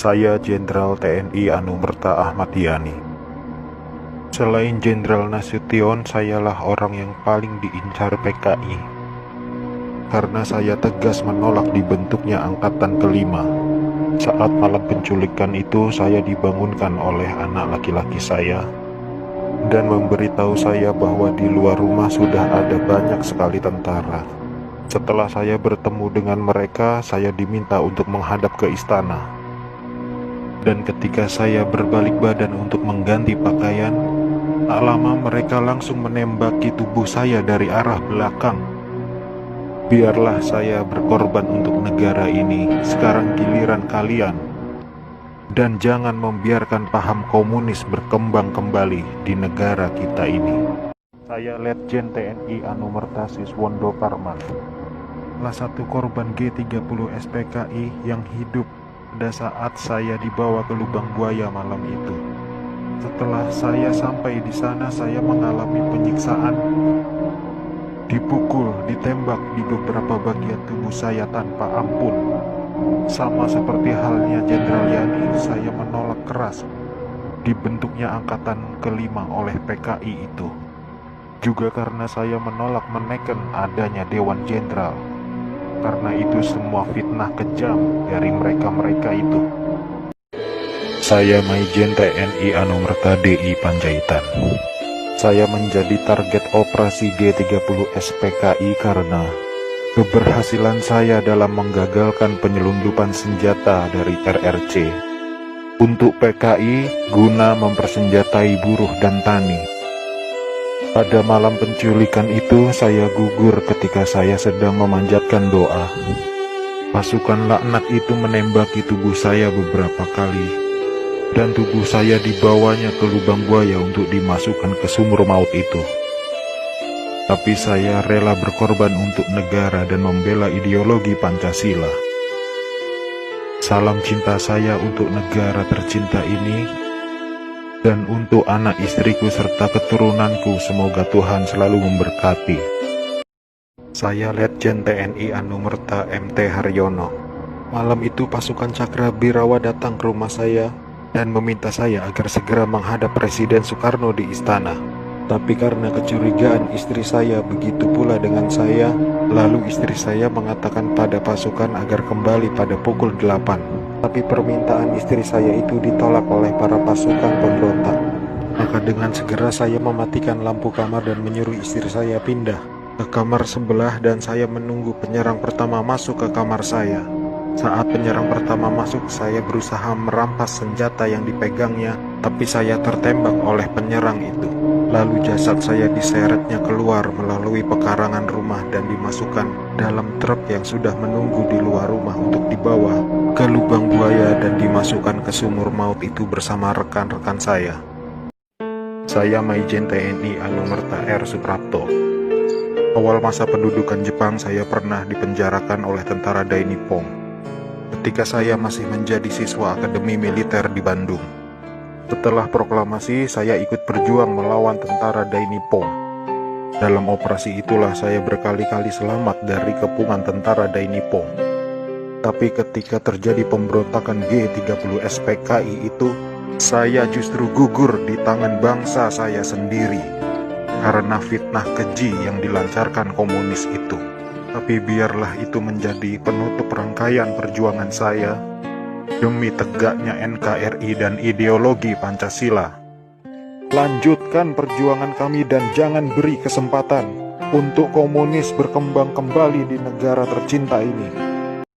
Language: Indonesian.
Saya Jenderal TNI Anumerta Ahmad Yani. Selain Jenderal Nasution, sayalah orang yang paling diincar PKI. Karena saya tegas menolak dibentuknya Angkatan Kelima. Saat malam penculikan itu, saya dibangunkan oleh anak laki-laki saya dan memberitahu saya bahwa di luar rumah sudah ada banyak sekali tentara. Setelah saya bertemu dengan mereka, saya diminta untuk menghadap ke istana. Dan ketika saya berbalik badan untuk mengganti pakaian, tak lama mereka langsung menembaki tubuh saya dari arah belakang. Biarlah saya berkorban untuk negara ini, sekarang giliran kalian. Dan jangan membiarkan paham komunis berkembang kembali di negara kita ini. Saya Letjen TNI Anumerta Siswondo Parman, salah satu korban G30 SPKI yang hidup pada saat saya dibawa ke lubang buaya malam itu. Setelah saya sampai di sana, saya mengalami penyiksaan, dipukul, ditembak di beberapa bagian tubuh saya tanpa ampun. Sama seperti halnya Jenderal Yani, saya menolak keras dibentuknya Angkatan Kelima oleh PKI itu. Juga karena saya menolak menekan adanya Dewan Jenderal. Karena itu semua fitnah kejam dari mereka-mereka itu. Saya Maijen TNI Anumerta DI Panjaitan. Saya menjadi target operasi G30 SPKI karena keberhasilan saya dalam menggagalkan penyelundupan senjata dari RRC untuk PKI guna mempersenjatai buruh dan tani. Pada malam penculikan itu, saya gugur ketika saya sedang memanjatkan doa. Pasukan laknat itu menembaki tubuh saya beberapa kali, dan tubuh saya dibawanya ke lubang buaya untuk dimasukkan ke sumur maut itu. Tapi saya rela berkorban untuk negara dan membela ideologi Pancasila. Salam cinta saya untuk negara tercinta ini, dan untuk anak istriku serta keturunanku, semoga Tuhan selalu memberkati. Saya Letjen TNI Anumerta MT Haryono. Malam itu pasukan Cakra Birawa datang ke rumah saya dan meminta saya agar segera menghadap Presiden Soekarno di istana. Tapi karena kecurigaan istri saya begitu pula dengan saya, lalu istri saya mengatakan pada pasukan agar kembali pada pukul 8. Tapi permintaan istri saya itu ditolak oleh para pasukan pemberontak. Maka dengan segera saya mematikan lampu kamar dan menyuruh istri saya pindah ke kamar sebelah, dan saya menunggu penyerang pertama masuk ke kamar saya. Saat penyerang pertama masuk, saya berusaha merampas senjata yang dipegangnya, tapi saya tertembak oleh penyerang itu. Lalu jasad saya diseretnya keluar melalui pekarangan rumah dan dimasukkan dalam truk yang sudah menunggu di luar rumah untuk dibawa ke lubang buaya dan dimasukkan ke sumur maut itu bersama rekan-rekan saya. Saya Maijen TNI Anumerta R. Suprapto. Awal masa pendudukan Jepang, saya pernah dipenjarakan oleh tentara Dai Nippon ketika saya masih menjadi siswa Akademi Militer di Bandung. Setelah proklamasi, saya ikut berjuang melawan tentara Dai Nippon. Dalam operasi itulah saya berkali-kali selamat dari kepungan tentara Dai Nippon. Tapi ketika terjadi pemberontakan G30 SPKI itu, saya justru gugur di tangan bangsa saya sendiri karena fitnah keji yang dilancarkan komunis itu. Tapi biarlah itu menjadi penutup rangkaian perjuangan saya demi tegaknya NKRI dan ideologi Pancasila. Lanjutkan perjuangan kami dan jangan beri kesempatan untuk komunis berkembang kembali di negara tercinta ini.